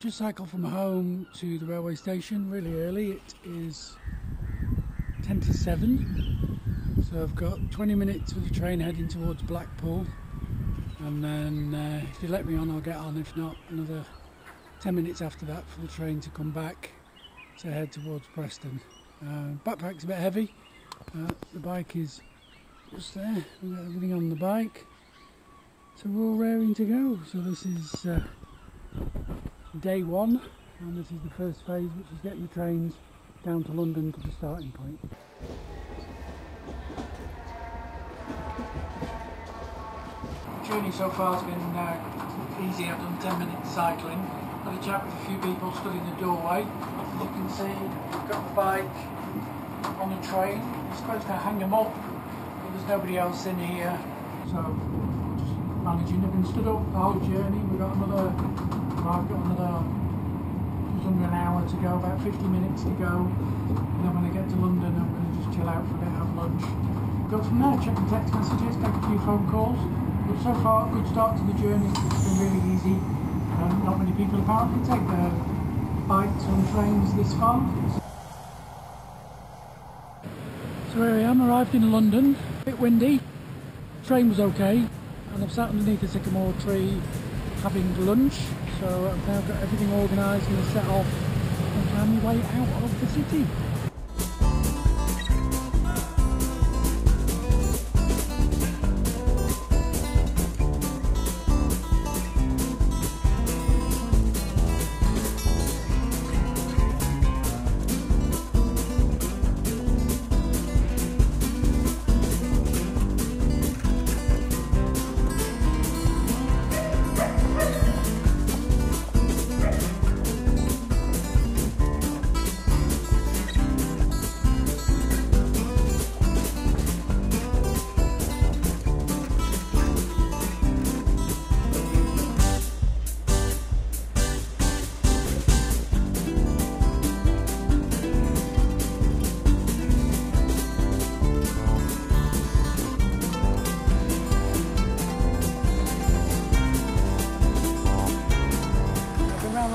Just cycled from home to the railway station really early. It is 10 to 7, so I've got 20 minutes for the train heading towards Blackpool, and then if you let me on I'll get on, if not another 10 minutes after that for the train to come back to head towards Preston. Backpack's a bit heavy, the bike is just there, we've got everything on the bike, so we're all raring to go. So this is day one, and this is the first phase, which is getting the trains down to London to the starting point. The journey so far has been easy. I've done 10 minutes cycling, had a chat with a few people stood in the doorway. You can see I've got the bike on the train. I'm supposed to hang them up, but there's nobody else in here, so just managing. I've been stood up the whole journey. I've got another just under an hour to go, about 50 minutes to go, and then when I get to London I'm going to just chill out for a bit, have lunch, go from there, check the text messages, take a few phone calls. But so far, good start to the journey. It's been really easy. Not many people apparently take their bikes on trains this far. So here I am, arrived in London, a bit windy, train was okay, and I've sat underneath a sycamore tree having lunch. So I've now got everything organised and set off and find my way out of the city.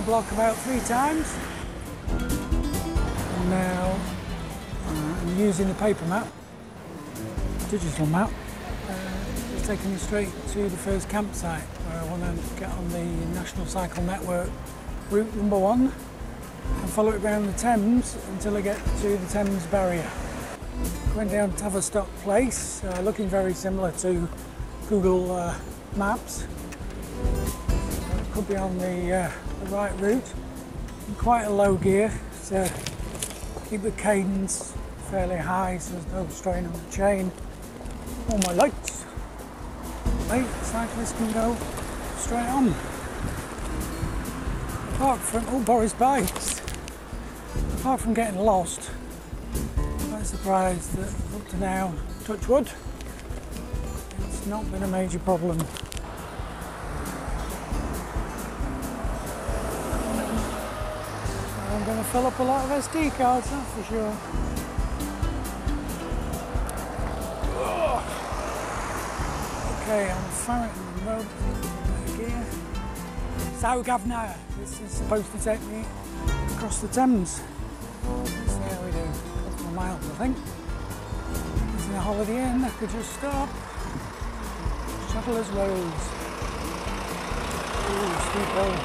Block about 3 times, and now I'm using the paper map, digital map. It's taking me straight to the first campsite where I want to get on the National Cycle Network route number 1 and follow it around the Thames until I get to the Thames barrier. Going down Tavistock Place, looking very similar to Google Maps. It could be on the right route, in quite a low gear, so keep the cadence fairly high so there's no strain on the chain. All my lights, late cyclists can go straight on. Apart from, Boris bikes, apart from getting lost, I'm quite surprised that up to now, touch wood, it's not been a major problem. I'm going to fill up a lot of SD cards, that's for sure. Okay, I'm Farrington Road, gear. So, Governor, this is supposed to take me across the Thames. Let's see how we do. A couple of miles, I think. This is a Holiday Inn, I could just stop. Shuttlers Roads. Ooh, steep hill.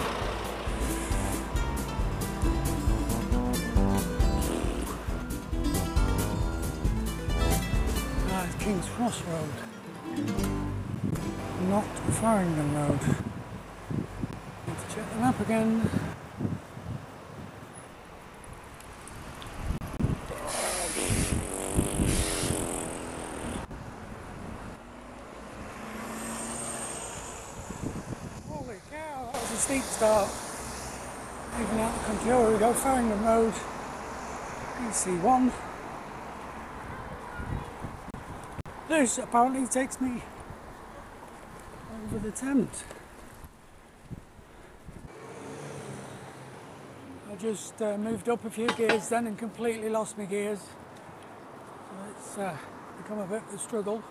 King's Cross Road, not Farrington Road. Need to check the map again. Holy cow, that was a steep start. Even out the country, here we go, Farrington Road, PC1. This apparently takes me over the Thames. I just moved up a few gears then and completely lost my gears. So it's become a bit of a struggle.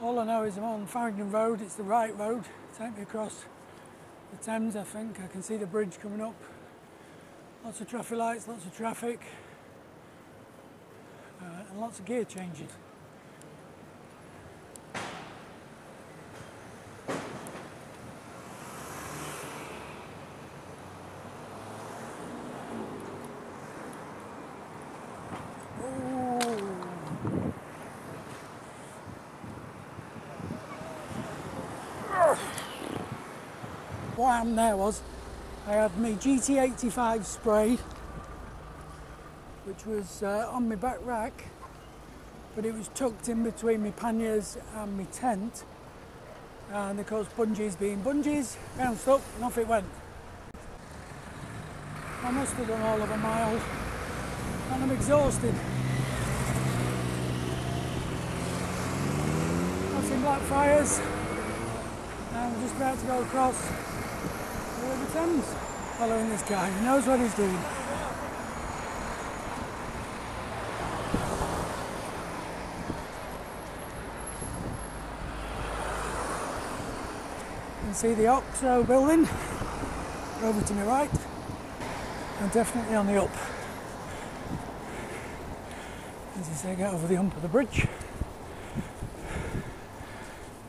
All I know is I'm on Farrington Road, it's the right road, take me across the Thames, I think. I can see the bridge coming up. Lots of traffic lights, lots of traffic, and lots of gear changes. What happened there was I had my GT85 spray, which was on my back rack, but it was tucked in between my panniers and my tent, and of course bungees being bungees, bounced up and off it went. I must have done all of a mile and I'm exhausted. I've seen black fires and I'm just about to go across the River Thames, following this guy. He knows what he's doing. You can see the OXO building over to my right, and definitely on the up. As I say, get over the hump of the bridge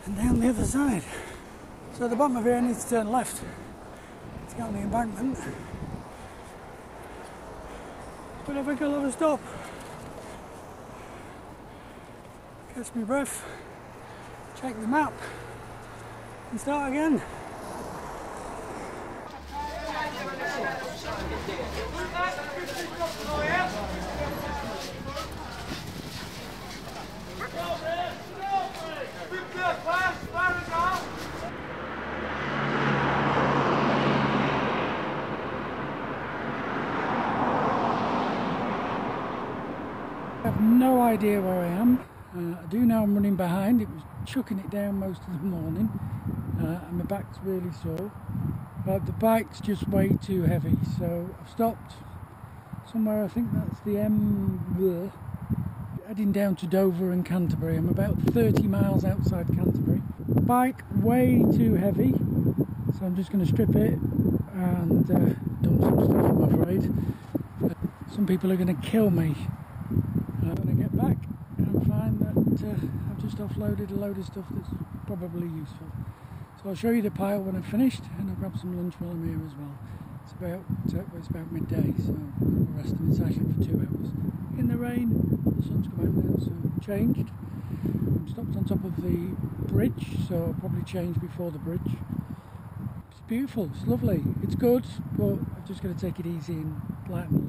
and down the other side. So at the bottom of here I need to turn left to get on the embankment. But I think I'll have a stop, catch my breath, check the map and start again. I have no idea where I am. I do know I'm running behind. It was chucking it down most of the morning, and my back's really sore. But the bike's just way too heavy, so I've stopped somewhere. I think that's the heading down to Dover and Canterbury. I'm about 30 miles outside Canterbury. Bike way too heavy, so I'm just going to strip it and dump some stuff, I'm afraid. Some people are going to kill me when I get back and find that I've just offloaded a load of stuff that's probably useful. So I'll show you the pile when I've finished, and I'll grab some lunch while I'm here as well. It's about midday, so I'll rest in cycling for 2 hours. In the rain, the sun's come out now, so changed. I'm stopped on top of the bridge, so I'll probably change before the bridge. It's beautiful, it's lovely, it's good, but I'm just going to take it easy and lighten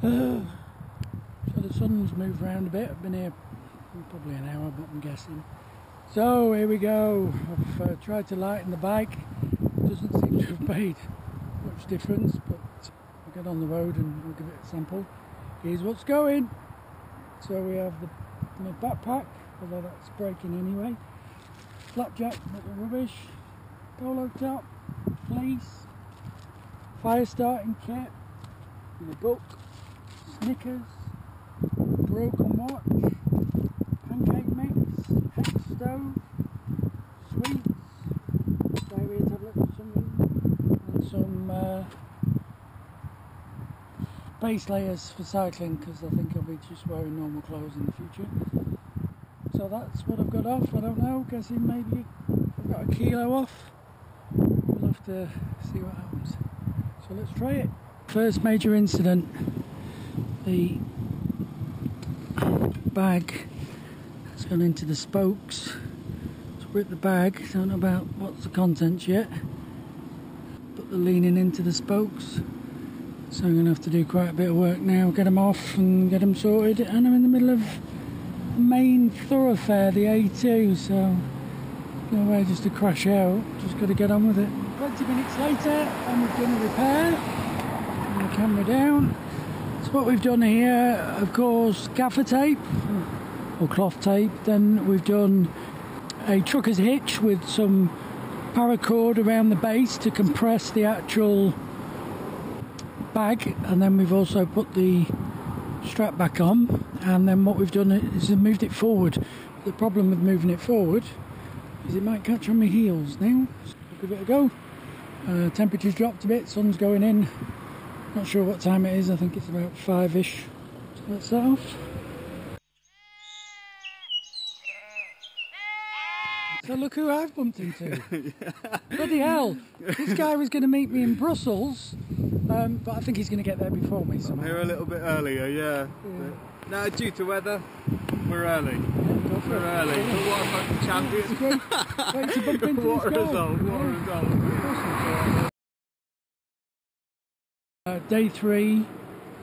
the load. So the sun's moved around a bit. I've been here probably an hour, but I'm guessing. So here we go. I've tried to lighten the bike. It doesn't seem to have made much difference, but I'll get on the road and we'll give it a sample. Here's what's going. So we have my backpack, although that's breaking anyway. Flapjack, little rubbish. Polo top, fleece, fire starting kit, and a book, Snickers, broken watch, pancake mix, hex stove, sweets, diarrhea tablets or something, and some base layers for cycling, because I think I'll be just wearing normal clothes in the future. So that's what I've got off. I don't know, guessing maybe I've got a kilo off. We'll have to see what happens. So let's try it. First major incident. The bag has gone into the spokes. It's ripped the bag. Don't know about what's the contents yet, but they're leaning into the spokes. So I'm going to have to do quite a bit of work now, get them off and get them sorted. And I'm in the middle of the main thoroughfare, the A2, so no way just to crash out. Just got to get on with it. 20 minutes later, and we've done a repair. Bring the camera down. So what we've done here, of course, gaffer tape or cloth tape. Then we've done a trucker's hitch with some paracord around the base to compress the actual bag, and then we've also put the strap back on. And then what we've done is moved it forward. The problem with moving it forward is it might catch on my heels now. So we'll give it a go. Temperature's dropped a bit, sun's going in. Not sure what time it is, I think it's about 5ish. So let's set off. So look who I've bumped into. Yeah. Bloody hell, this guy was going to meet me in Brussels, but I think he's going to get there before me somehow. Here a little bit earlier, yeah. No, due to weather, we're early. Yeah, we're early. But what a fucking champion. Great to bump into What a this guy. result, what a result. Day 3,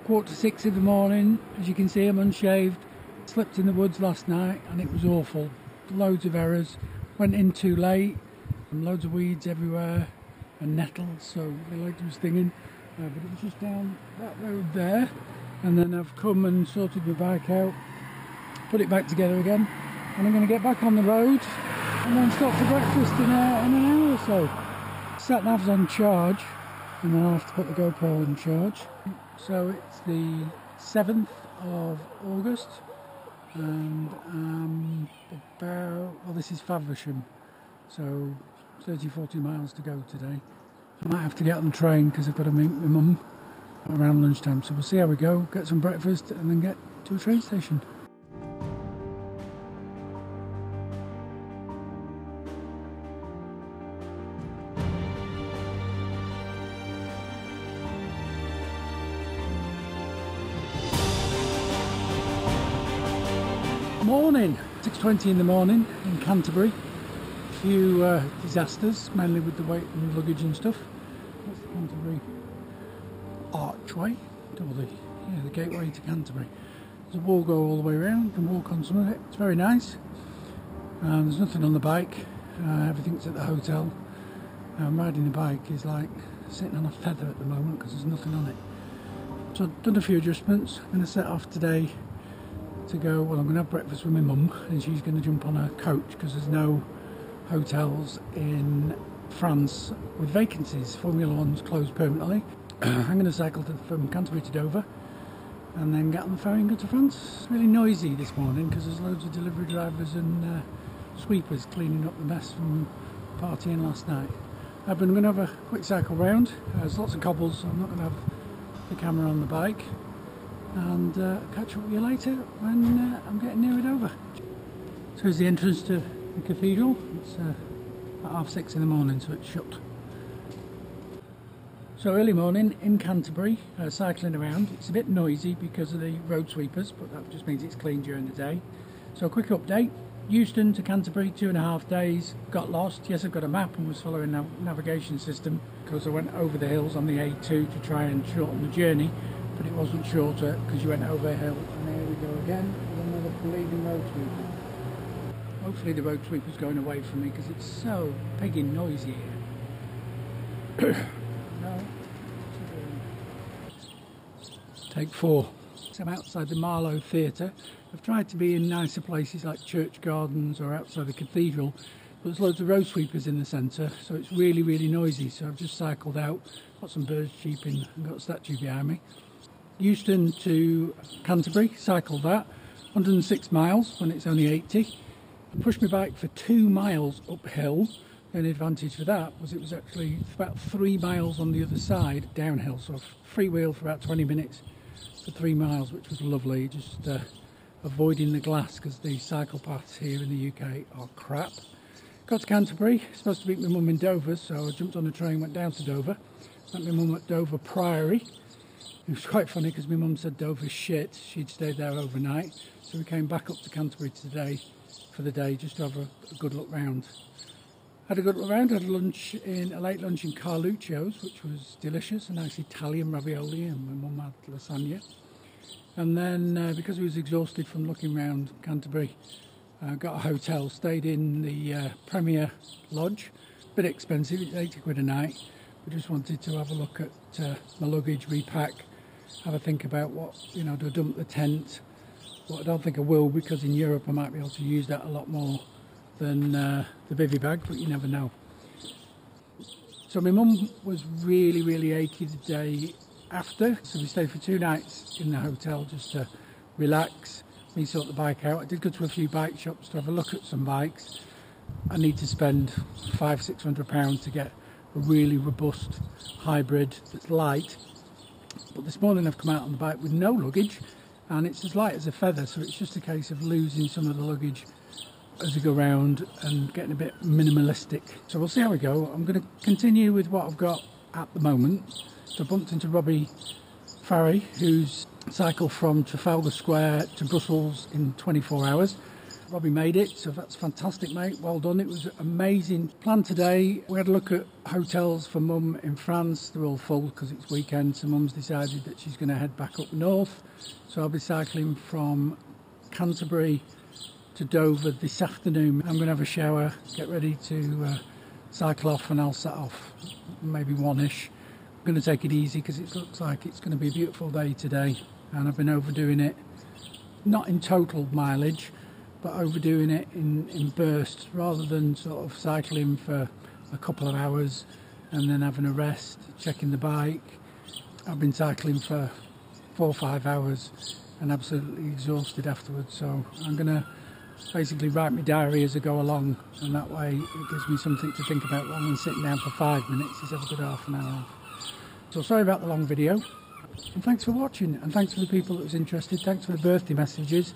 5:45 in the morning. As you can see, I'm unshaved. Slept in the woods last night and it was awful. Loads of errors. Went in too late. And loads of weeds everywhere and nettles, so the leg was stinging. But it was just down that road there. And then I've come and sorted my bike out, put it back together again, and I'm going to get back on the road and then stop for breakfast in an hour or so. Sat-nav's on charge, and then I'll have to put the GoPro in charge. So it's the 7th of August, and this is Faversham, so 30-40 miles to go today. I might have to get on the train because I've got to meet my mum around lunchtime, so we'll see how we go, get some breakfast and then get to a train station. Morning, 6:20 in the morning in Canterbury. A few disasters, mainly with the weight and luggage and stuff. That's the Canterbury archway, or the gateway to Canterbury. There's a wall go all the way around, you can walk on some of it, it's very nice. There's nothing on the bike, everything's at the hotel. Riding the bike is like sitting on a feather at the moment because there's nothing on it. So I've done a few adjustments. I'm going to set off today to go, well, I'm going to have breakfast with my mum and she's going to jump on a coach because there's no hotels in France with vacancies. Formula One's closed permanently. I'm going to cycle from Canterbury to Dover and then get on the ferry and go to France. It's really noisy this morning because there's loads of delivery drivers and sweepers cleaning up the mess from partying last night. But I'm going to have a quick cycle round. There's lots of cobbles, so I'm not going to have the camera on the bike. And catch up with you later when I'm getting near Dover. So here's the entrance to the cathedral. It's about 6:30 in the morning, so it's shut. So early morning in Canterbury, cycling around. It's a bit noisy because of the road sweepers, but that just means it's clean during the day. So a quick update. Euston to Canterbury, 2.5 days. Got lost. Yes, I've got a map and was following a navigation system because I went over the hills on the A2 to try and shorten the journey. But it wasn't shorter because you went over a hill. And there we go again with another bleeding road sweeper. Hopefully the road sweeper's going away from me because it's so pigging noisy here. No. Take 4. So I'm outside the Marlow Theatre. I've tried to be in nicer places like church gardens or outside the cathedral, but there's loads of road sweepers in the centre, so it's really, really noisy. So I've just cycled out, got some birds cheeping and got a statue behind me. Euston to Canterbury, cycled that, 106 miles when it's only 80. I pushed my bike for 2 miles uphill. The only advantage for that was it was actually about 3 miles on the other side downhill, so freewheel for about 20 minutes for 3 miles, which was lovely, just avoiding the glass because the cycle paths here in the UK are crap. Got to Canterbury, supposed to meet my mum in Dover, so I jumped on a train, went down to Dover, met my mum at Dover Priory. It was quite funny because my mum said Dover's shit, she'd stayed there overnight, so we came back up to Canterbury today for the day just to have a good look round. Had a good look round, had a late lunch in Carluccio's, which was delicious, a nice Italian ravioli, and my mum had lasagna. And then, because we was exhausted from looking round Canterbury, got a hotel, stayed in the Premier Lodge, a bit expensive, it's 80 quid a night. We just wanted to have a look at my luggage, repack, have a think about what, do I dump the tent? Well, I don't think I will, because in Europe I might be able to use that a lot more than the bivvy bag, but you never know. So my mum was really, really achy the day after, so we stayed for 2 nights in the hotel just to relax, me sort the bike out. I did go to a few bike shops to have a look at some bikes. I need to spend £500–600 to get a really robust hybrid that's light. But this morning I've come out on the bike with no luggage, and it's as light as a feather, so it's just a case of losing some of the luggage as we go around and getting a bit minimalistic. So we'll see how we go. I'm going to continue with what I've got at the moment. So I bumped into Robbie Farry, who's cycled from Trafalgar Square to Brussels in 24 hours. Robbie made it, so that's fantastic, mate. Well done. It was amazing. Plan today, we had a look at hotels for Mum in France. They're all full because it's weekend, so Mum's decided that she's going to head back up north. So I'll be cycling from Canterbury to Dover this afternoon. I'm going to have a shower, get ready to cycle off, and I'll set off maybe 1ish. I'm going to take it easy because it looks like it's going to be a beautiful day today, and I've been overdoing it, not in total mileage, but overdoing it in bursts, rather than sort of cycling for a couple of hours and then having a rest, checking the bike. I've been cycling for 4 or 5 hours and absolutely exhausted afterwards, so I'm going to basically write my diary as I go along, and that way it gives me something to think about rather than sitting down for 5 minutes. It's have a good half an hour off. So sorry about the long video, and thanks for watching, and thanks for the people that was interested. Thanks for the birthday messages.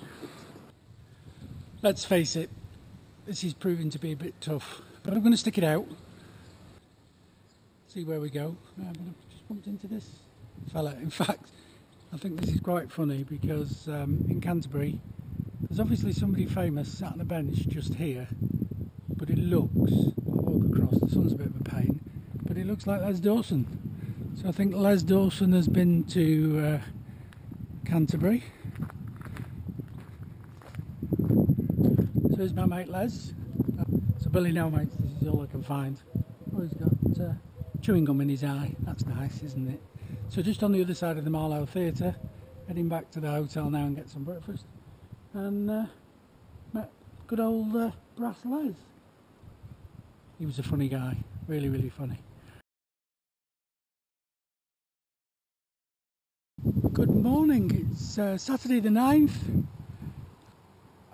Let's face it, this is proving to be a bit tough, but I'm going to stick it out, see where we go. I've just bumped into this fella. In fact, I think this is quite funny because in Canterbury there's obviously somebody famous sat on a bench just here, but it looks, I'll walk across, the sun's a bit of a pain, but it looks like Les Dawson. So I think Les Dawson has been to Canterbury. So here's my mate Les. So Billy now, mate, this is all I can find. Oh, he's got chewing gum in his eye. That's nice, isn't it? So just on the other side of the Marlow Theatre, heading back to the hotel now and get some breakfast. And met good old Brass Les. He was a funny guy, really, really funny. Good morning, it's Saturday the 9th.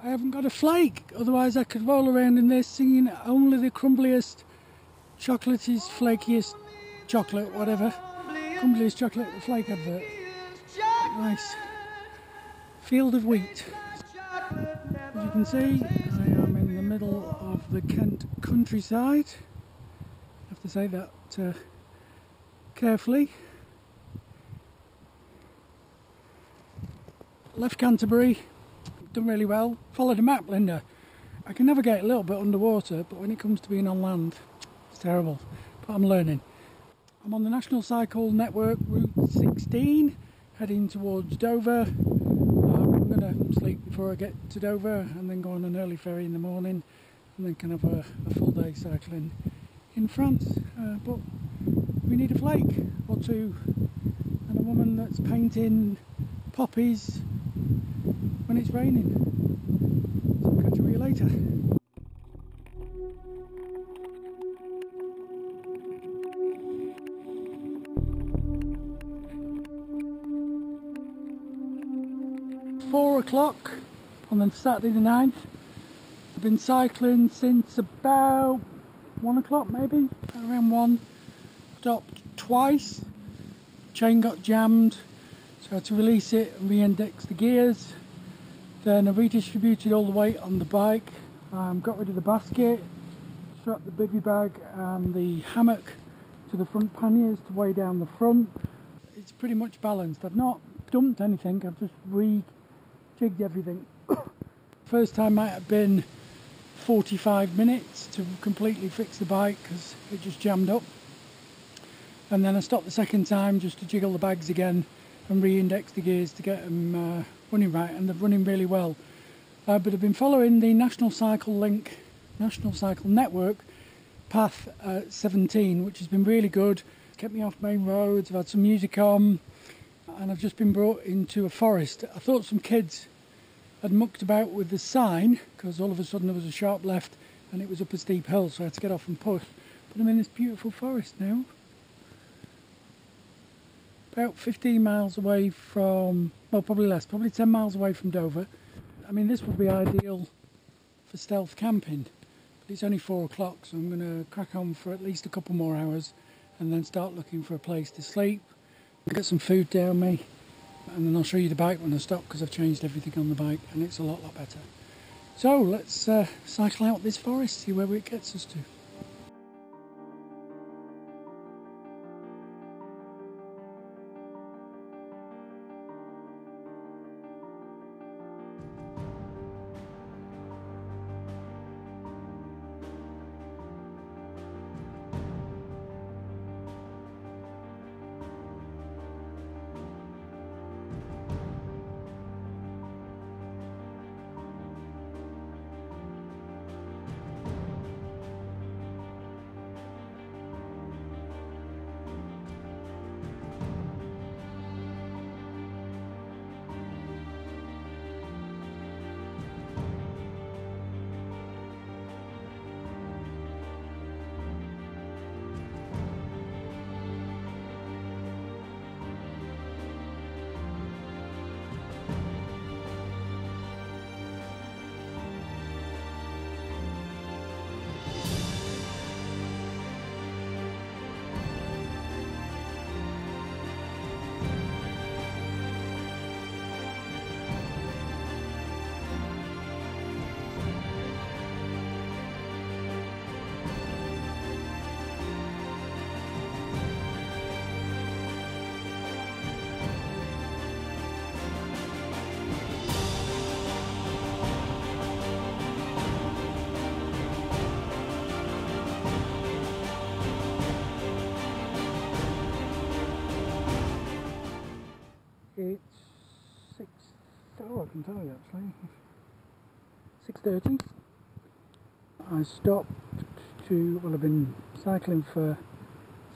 I haven't got a flake, otherwise I could roll around in this singing only the crumbliest, chocolatiest, flakiest chocolate, whatever. Crumbliest chocolate, the flake advert. Nice. Field of wheat. As you can see, I am in the middle of the Kent countryside. I have to say that carefully. Left Canterbury, done really well. Followed a map, Linda. I can navigate a little bit underwater, but when it comes to being on land, it's terrible. But I'm learning. I'm on the National Cycle Network Route 16, heading towards Dover. I'm going to sleep before I get to Dover and then go on an early ferry in the morning, and then can have a full day cycling in France. But we need a flake or two, and a woman that's painting poppies when it's raining. So I'll catch up with you later. Four o'clock on the Saturday the 9th. I've been cycling since about 1 o'clock, maybe, around 1. Stopped twice, chain got jammed, so I had to release it and re-index the gears. Then I redistributed all the weight on the bike, got rid of the basket, strapped the bivy bag and the hammock to the front panniers to weigh down the front. It's pretty much balanced. I've not dumped anything, I've just rejigged everything. First time might have been 45 minutes to completely fix the bike because it just jammed up. And then I stopped the second time just to jiggle the bags again and re-index the gears to get them running right, and they're running really well. But I've been following the National Cycle Network Path 17, which has been really good. Kept me off main roads, I've had some music on, and I've just been brought into a forest. I thought some kids had mucked about with the sign, because all of a sudden there was a sharp left and it was up a steep hill, so I had to get off and push. But I'm in this beautiful forest now. About 15 miles away from, well, probably less, probably 10 miles away from Dover. I mean, this would be ideal for stealth camping, but it's only 4 o'clock, so I'm going to crack on for at least a couple more hours and then start looking for a place to sleep, get some food down me, and then I'll show you the bike when I stop, because I've changed everything on the bike and it's a lot better. So let's cycle out this forest, see where it gets us to. It's 6, oh I can tell you actually, 6:30. I stopped to, well I've been cycling for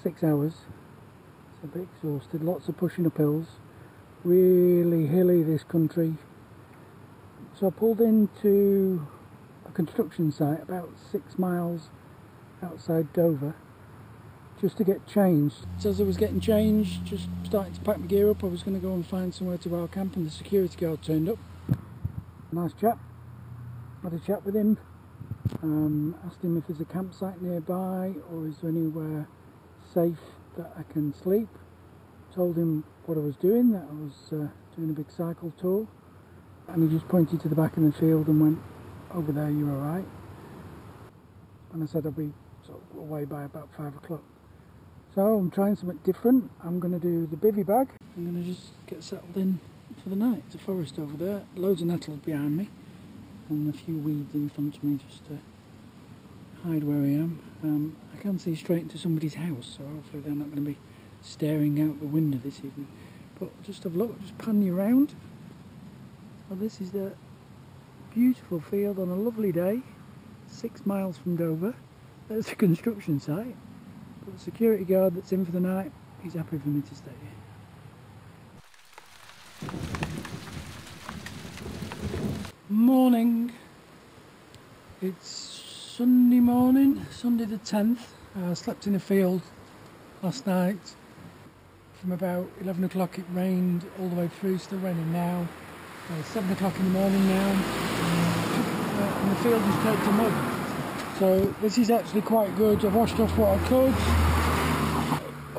6 hours, so a bit exhausted, lots of pushing up hills, really hilly this country. So I pulled into a construction site about 6 miles outside Dover, just to get changed. So as I was getting changed, just starting to pack my gear up, I was going to go and find somewhere to our camp, and the security guard turned up. Nice chap. Had a chat with him, asked him if there's a campsite nearby or is there anywhere safe that I can sleep. Told him what I was doing, that I was doing a big cycle tour, and he just pointed to the back of the field and went, "Over there, you're alright." And I said I'll be sort of away by about 5 o'clock. So I'm trying something different. I'm going to do the bivvy bag. I'm going to just get settled in for the night. It's a forest over there, loads of nettles behind me and a few weeds in front of me just to hide where I am. I can see straight into somebody's house, so hopefully they're not going to be staring out the window this evening. But just have a look, just pan you around. Well, this is the beautiful field on a lovely day, 6 miles from Dover. There's a construction site. But the security guard that's in for the night, he's happy for me to stay here. Morning. It's Sunday morning, Sunday the 10th. I slept in a field last night. From about 11 o'clock it rained all the way through, still raining now. 7 o'clock in the morning now. And the field is caked in mud. So this is actually quite good. I've washed off what I could.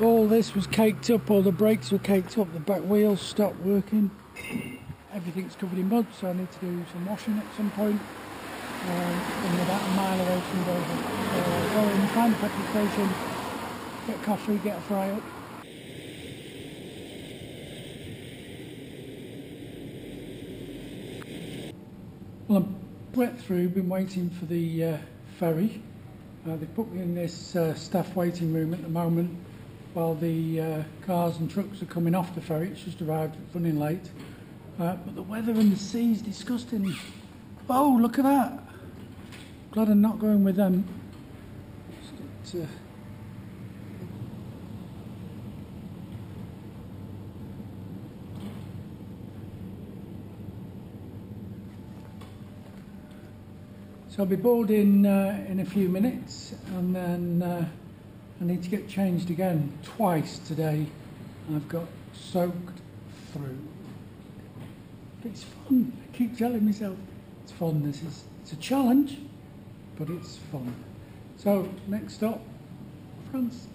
All this was caked up, all the brakes were caked up, the back wheels stopped working. Everything's covered in mud, so I need to do some washing at some point. I'm about a mile away from Dover. So I'll go and find a petrol station, get coffee, get a fry up. Well, I'm wet through, been waiting for the ferry. They put me in this staff waiting room at the moment while the cars and trucks are coming off the ferry. It's just arrived, running late. But the weather and the sea is disgusting. Oh, look at that! Glad I'm not going with them. Just get, so I'll be boarding in a few minutes, and then I need to get changed again twice today. I've got soaked through. But it's fun. I keep telling myself it's fun. It's a challenge, but it's fun. So next stop, France.